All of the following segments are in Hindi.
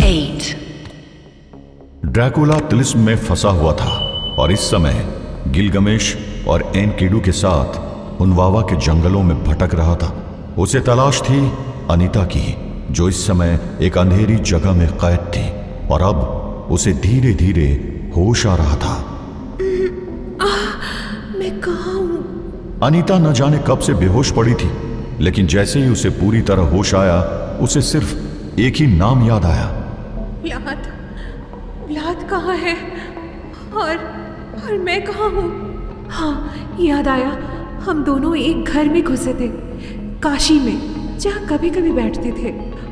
8. ड्रैकुला तिलिस्म में फंसा हुआ था और इस समय गिलगमेश और एनकिडू के साथ उनवावा के जंगलों में भटक रहा था। उसे तलाश थी अनीता की, जो इस समय एक अंधेरी जगह में कैद थी और अब उसे धीरे धीरे होश आ रहा था। मैं कहाँ हूँ? अनीता न जाने कब से बेहोश पड़ी थी, लेकिन जैसे ही उसे पूरी तरह होश आया, उसे सिर्फ एक ही नाम याद आया। व्लाद कहाँ है? और मैं कहाँ हूँ? हाँ, याद आया। हम दोनों एक घर में घुसे थे, काशी में, जहाँ कभी कभी बैठते थे,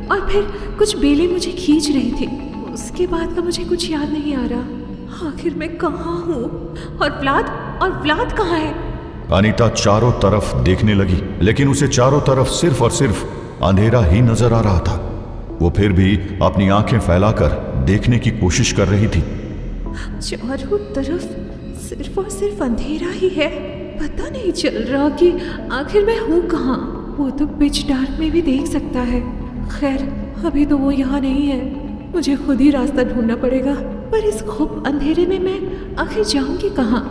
और फिर कुछ बेलें मुझे खींच रही थी। उसके बाद का मुझे कुछ याद नहीं आ रहा। आखिर मैं कहाँ हूँ? और व्लाद कहाँ है? अनीता चारों तरफ देखने लगी, लेकिन उसे चारों तरफ सिर्फ और सिर्फ अंधेरा ही नजर आ रहा था। वो फिर भी अपनी आंखें फैलाकर देखने की कोशिश कर रही थी। चारों तरफ सिर्फ और सिर्फ अंधेरा ही है। पता नहीं चल रहा कि आखिर मैं हूँ कहाँ। वो तो पिच डार्क में भी देख सकता है। खैर, अभी तो वो यहाँ नहीं है। मुझे खुद ही रास्ता ढूंढना पड़ेगा। पर इस खूब अंधेरे में मैं आखिर जाऊंगी कहाँ?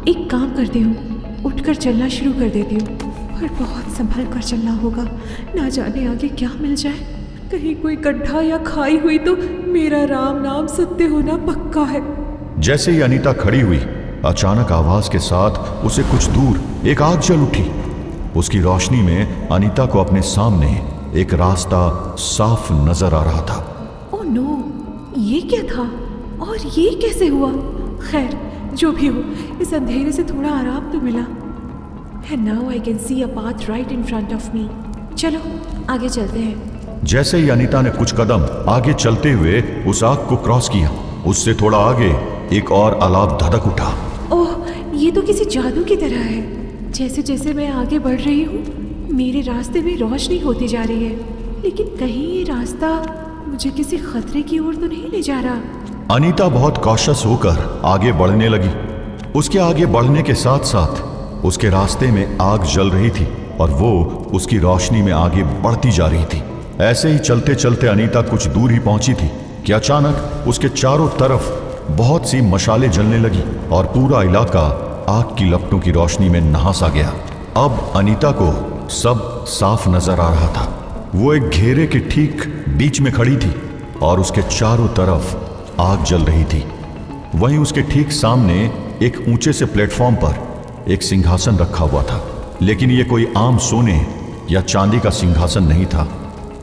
एक काम करती हूँ, उठकर चलना शुरू कर देती हूँ, और बहुत संभल कर चलना होगा। ना जाने आगे क्या मिल जाए। कहीं कोई गड्ढा या खाई हुई तो मेरा राम नाम सत्य होना पक्का है। जैसे ही अनीता खड़ी हुई, अचानक आवाज के साथ उसे कुछ दूर एक आग जल उठी। उसकी रोशनी में अनीता को अपने सामने एक रास्ता साफ नजर आ रहा था। ओह नो, ये क्या था और ये कैसे हुआ? खैर, जो भी हो, इस अंधेरे से थोड़ा आराम तो मिला। And now I can see a path right in front of me. चलो आगे चलते हैं। जैसे ही अनीता ने कुछ कदम आगे चलते हुए उस आग को क्रॉस किया, उससे थोड़ा आगे एक और अलाव धधक उठा। ओह, ये तो किसी जादू की तरह है। जैसे जैसे मैं आगे बढ़ रही हूँ, मेरे रास्ते में रोशनी होती जा रही है, लेकिन कहीं ये रास्ता मुझे किसी खतरे की ओर तो नहीं ले जा रहा। अनीता बहुत कॉशियस होकर आगे बढ़ने लगी। उसके आगे बढ़ने के साथ साथ उसके रास्ते में आग जल रही थी और वो उसकी रोशनी में आगे बढ़ती जा रही थी। ऐसे ही चलते चलते अनीता कुछ दूर ही पहुंची थी कि अचानक उसके चारों तरफ बहुत सी मशालें जलने लगी और पूरा इलाका आग की लपटों की रोशनी में नहासा गया। अब अनीता को सब साफ नजर आ रहा था। वो एक घेरे के ठीक बीच में खड़ी थी और उसके चारों तरफ आग जल रही थी। वहीं उसके ठीक सामने एक ऊंचे से प्लेटफॉर्म पर एक सिंहासन रखा हुआ था, लेकिन ये कोई आम सोने या चांदी का सिंहासन नहीं था।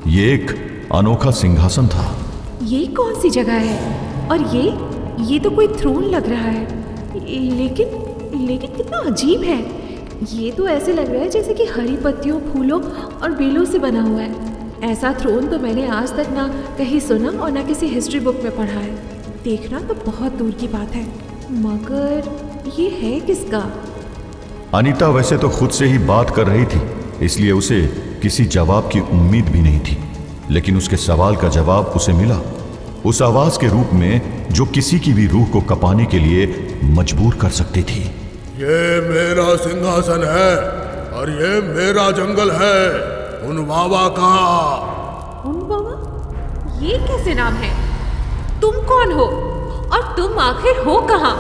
ये एक अनोखा सिंहासन था। ये कौन सी जगह है? और ये तो कोई थ्रोन लग रहा है, लेकिन कितना अजीब है। ये तो ऐसे लग रहा है जैसे कि हरी पत्तियों, फूलों और बेलों से बना हुआ है। ऐसा थ्रोन तो मैंने आज तक ना कहीं सुना और ना किसी हिस्ट्री बुक में पढ़ा है। देखना तो बहुत दूर की बात है, मगर ये है किसका? अनीता वैसे तो खुद से ही बात कर रही थी, इसलिए उसे किसी जवाब की उम्मीद भी नहीं थी, लेकिन उसके सवाल का जवाब उसे मिला, उस आवाज के रूप में जो किसी की भी रूह को कपाने के लिए मजबूर कर सकती थी। ये मेरा सिंहासन है और ये मेरा जंगल है, उनवावा का। उनवावा? ये कैसे नाम है? तुम कौन हो और तुम आखिर हो कहाँ?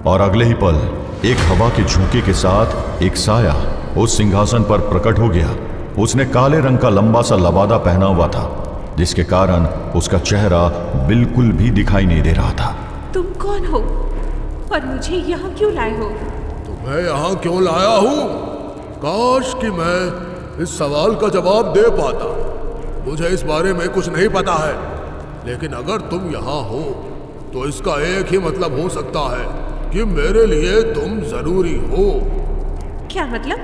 और अगले ही पल एक हवा के झोंके के साथ एक साया उस सिंहासन पर प्रकट हो गया। उसने काले रंग का लंबा सा लबादा पहना हुआ था, जिसके कारण उसका चेहरा बिल्कुल भी दिखाई नहीं दे रहा था। तुम कौन हो और मुझे यहाँ क्यों लाए हो? तुम्हें यहाँ क्यों लाया हूँ? काश कि मैं इस सवाल का जवाब दे पाता। मुझे इस बारे में कुछ नहीं पता है, लेकिन अगर तुम यहाँ हो तो इसका एक ही मतलब हो सकता है कि मेरे लिए तुम जरूरी हो। क्या मतलब?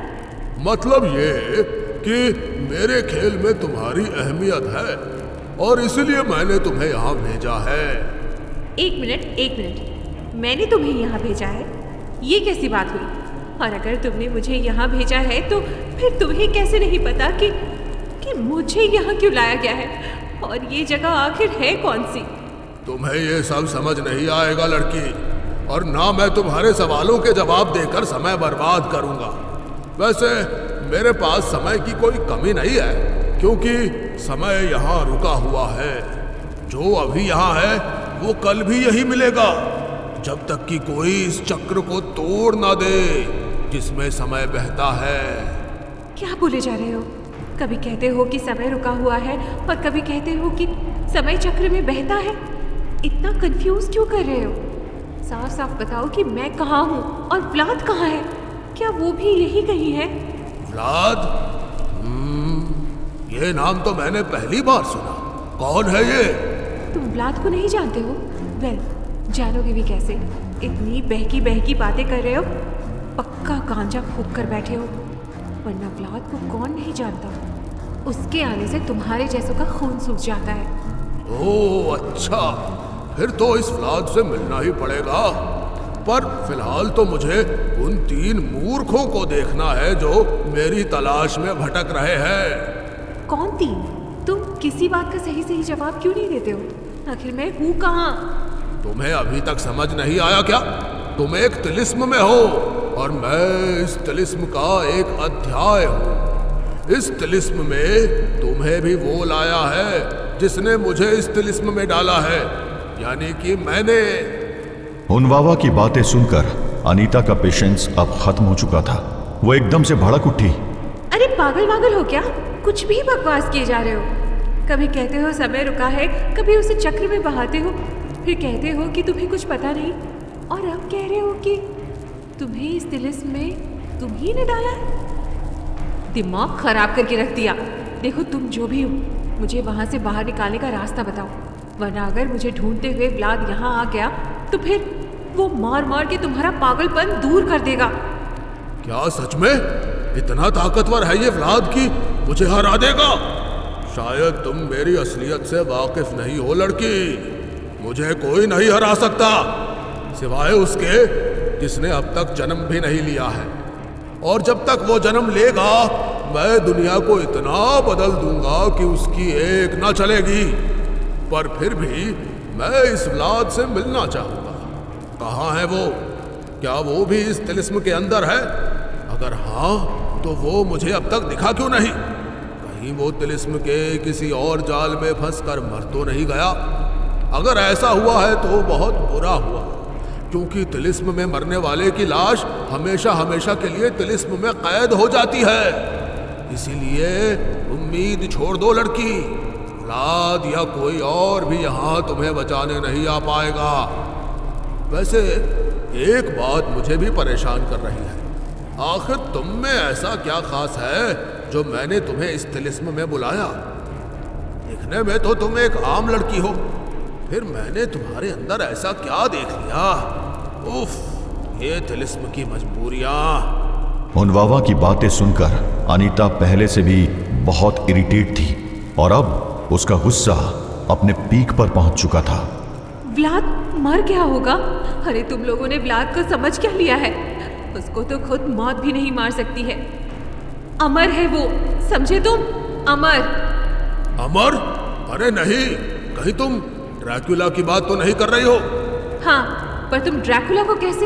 मतलब ये कि मेरे खेल में तुम्हारी अहमियत है और इसलिए मैंने तुम्हें यहाँ भेजा है। एक मिनट, मैंने तुम्हें यहाँ भेजा है? ये कैसी बात हुई? और अगर तुमने मुझे यहाँ भेजा है तो फिर तुम्हें कैसे नहीं पता कि मुझे यहाँ क्यों लाया गया है और ये जगह आखिर है कौन सी? तुम्हें ये सब समझ नहीं आएगा लड़की, और ना मैं तुम्हारे सवालों के जवाब देकर समय बर्बाद करूंगा। वैसे मेरे पास समय की कोई कमी नहीं है, क्योंकि समय यहाँ रुका हुआ है। जो अभी यहाँ है वो कल भी यही मिलेगा, जब तक कि कोई इस चक्र को तोड़ ना दे जिसमें समय बहता है। क्या बोले जा रहे हो? कभी कहते हो कि समय रुका हुआ है और कभी कहते हो कि समय चक्र में बहता है। इतना कंफ्यूज क्यों कर रहे हो? साफ साफ बताओ कि मैं कहाँ हूँ और व्लाद कहाँ है? क्या वो भी यही कहीं है? व्लाद? ये नाम तो मैंने पहली बार सुना। कौन है ये? तुम व्लाद को नहीं जानते हो? वेल, जानोगे भी कैसे? इतनी बहकी बहकी बातें कर रहे हो, पक्का गांजा फूंक कर बैठे हो। वरना व्लाद को कौन नहीं जानता? उसके आने से तुम्हारे जैसों का खून सूख जाता है। ओह अच्छा, फिर तो इस व्लाद से मिलना ही पड़ेगा। पर फिलहाल तो मुझे उन 3 मूर्खों को देखना है जो मेरी तलाश में भटक रहे हैं। कौन 3? तुम किसी बात का सही सही जवाब क्यों नहीं देते हो? आखिर मैं हूँ कहाँ? तुम्हें अभी तक समझ नहीं आया क्या? तुम एक तिलिस्म में हो और मैं इस तिलिस्म का एक अध्याय हूँ। इस तिलिस्म में तुम्हें भी वो लाया है जिसने मुझे इस तिलिस्म में डाला है, यानी कि मैंने। हुनवावा की बातें सुनकर अनीता का पेशेंस अब खत्म हो चुका था। वो एकदम से भड़क उठी। अरे पागल वागल हो क्या? कुछ भी बकवास किए जा रहे हो। कभी कहते हो समय रुका है, कभी उसे चक्र में बहाते हो, फिर कहते हो कि तुम्हें कुछ पता नहीं, और अब कह रहे हो कि तुम्हें इस तिलिस्म में तुम ही ने डाला है। दिमाग खराब करके रख दिया। देखो तुम जो भी हो, मुझे वहां से बाहर निकालने का रास्ता बताओ, वरना अगर मुझे ढूंढते हुए व्लाद यहाँ आ गया तो फिर वो मार मार के तुम्हारा पागलपन दूर कर देगा। क्या सच में इतना ताकतवर है ये व्लाद कि मुझे हरा देगा? शायद तुम मेरी असलियत से वाकिफ नहीं हो लड़की। मुझे कोई नहीं हरा सकता सिवाय उसके जिसने अब तक जन्म भी नहीं लिया है। और जब तक वो जन्म लेगा मैं दुनिया को इतना बदल दूंगा कि उसकी एक ना चलेगी। पर फिर भी मैं इस व्लाद से मिलना चाहूंगा। कहाँ है वो? क्या वो भी इस तिलिस्म के अंदर है? अगर हाँ तो वो मुझे अब तक दिखा क्यों नहीं? कहीं वो तिलिस्म के किसी और जाल में फंसकर मर तो नहीं गया? अगर ऐसा हुआ है तो बहुत बुरा हुआ, क्योंकि तिलिस्म में मरने वाले की लाश हमेशा हमेशा के लिए तिलिस्म में कैद हो जाती है। इसीलिए उम्मीद छोड़ दो लड़की। व्लाद या कोई और भी यहाँ तुम्हें बचाने नहीं आ पाएगा। वैसे एक बात मुझे भी परेशान कर रही है। आखिर तुम में ऐसा क्या खास है जो मैंने तुम्हें इस तिलिस्म में बुलाया? दिखने में तो तुम एक आम लड़की हो, फिर मैंने तुम्हारे अंदर ऐसा क्या देख लिया? उफ, ये तिलिस्म की मजबूरियां। हुनवावा की बातें सुनकर अनीता पहले से भी बहुत इरिटेट थी और अब उसका गुस्सा अपने पीक पर पहुंच चुका था। व्लाद मर गया होगा? अरे तुम लोगों ने व्लाद को समझ क्या लिया है? उसको तो खुद मौत भी नहीं मार सकती है। अमर है वो, समझे तुम? अमर। अमर? अरे नहीं, कहीं तुम ड्रैकुला की बात तो नहीं कर रही हो? हाँ, पर तुम ड्रैकुला को कैसे?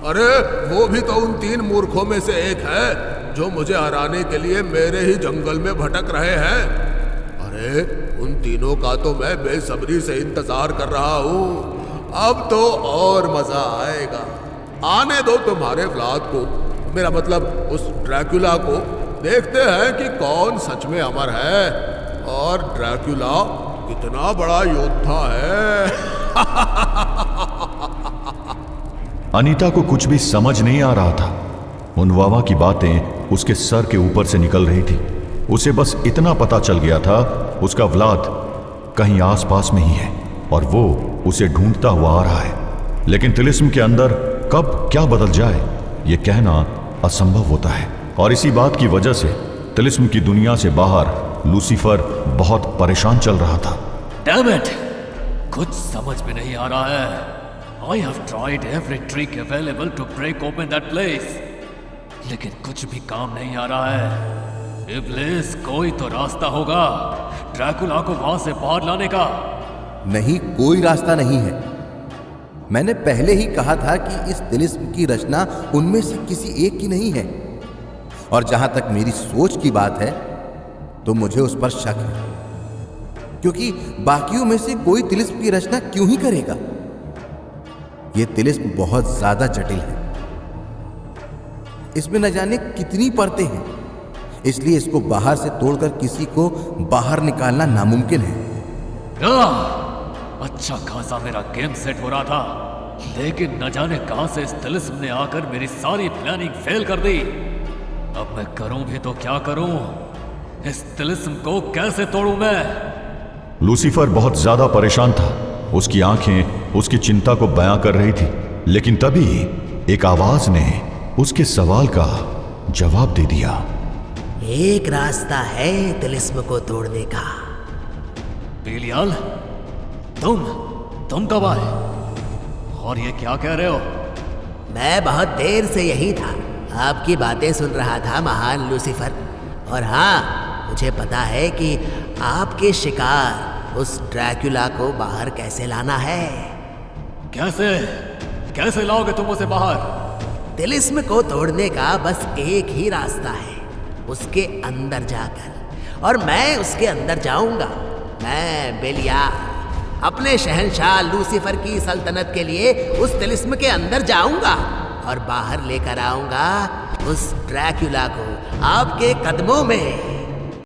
अरे वो भी तो उन 3 मूर्खों में से एक है जो मुझे हराने के लिए मेरे ही जंगल में भटक रहे हैं। अरे उन तीनों का तो मैं बेसब्री से इंतजार कर रहा हूँ। अब तो और मजा आएगा। आने दो तुम्हारे व्लाद को, मेरा मतलब उस ड्रैकुला को। देखते हैं कि कौन सच में अमर है और ड्रैकुला कितना बड़ा योद्धा है। अनीता को कुछ भी समझ नहीं आ रहा था। हुनवावा की बातें उसके सर के ऊपर से निकल रही थी। उसे बस इतना पता चल गया था उसका व्लाद कहीं आसपास में ही है और वो उसे ढूंढता हुआ आ रहा है। लेकिन तिलिस्म के अंदर कब क्या बदल जाए ये कहना असंभव होता है। और इसी बात की वजह से तिलिस्म की दुनिया से बाहर लूसीफर बहुत परेशान चल रहा था। Damn it! कुछ समझ में नहीं आ रहा है। I have tried every trick available to break open that place, लेकिन कुछ भी काम नहीं आ रहा है। इब्लिस, कोई तो रास्ता होगा ड्रैकुला को वहां से बाहर लाने का। नहीं, कोई रास्ता नहीं है। मैंने पहले ही कहा था कि इस तिलिस्म की रचना उनमें से किसी एक की नहीं है। और जहां तक मेरी सोच की बात है, तो मुझे उस पर शक है, क्योंकि बाकियों में से कोई तिलिस्म की रचना क्यों ही करेगा। यह तिलिस्म बहुत ज्यादा जटिल है, इसमें न जाने कितनी परतें हैं, इसलिए इसको बाहर से तोड़कर किसी को बाहर निकालना नामुमकिन है। अच्छा खासा मेरा गेम सेट हो रहा था, लेकिन न जाने कहां से इस तिलिस्म ने आकर मेरी सारी प्लानिंग फेल कर दी। अब मैं करूं भी तो क्या करूं? इस तिलिस्म को कैसे तोड़ूं मैं? लूसीफर बहुत ज्यादा परेशान था। उसकी आंखें उसकी चिंता को बयां कर रही थी, लेकिन तभी एक आवाज ने उसके सवाल का जवाब दे दिया। एक रास्ता है तिलिस्म को तोड़ने का। बेलियाल, तुम कब आए? और ये क्या कह रहे हो? मैं बहुत देर से यही था, आपकी बातें सुन रहा था महान लूसीफर। और हाँ, मुझे पता है कि आपके शिकार उस ड्रैकुला को बाहर कैसे लाना है। कैसे लाओगे तुम उसे बाहर? तिलिस्म को तोड़ने का बस एक ही रास्ता है, उसके अंदर जाकर। और मैं उसके अंदर जाऊंगा। मैं बेलियाल अपने शहंशाह लूसीफर की सल्तनत के लिए उस तिलिस्म के अंदर जाऊंगा और बाहर लेकर आऊंगा उस ड्रैकुला को आपके कदमों में।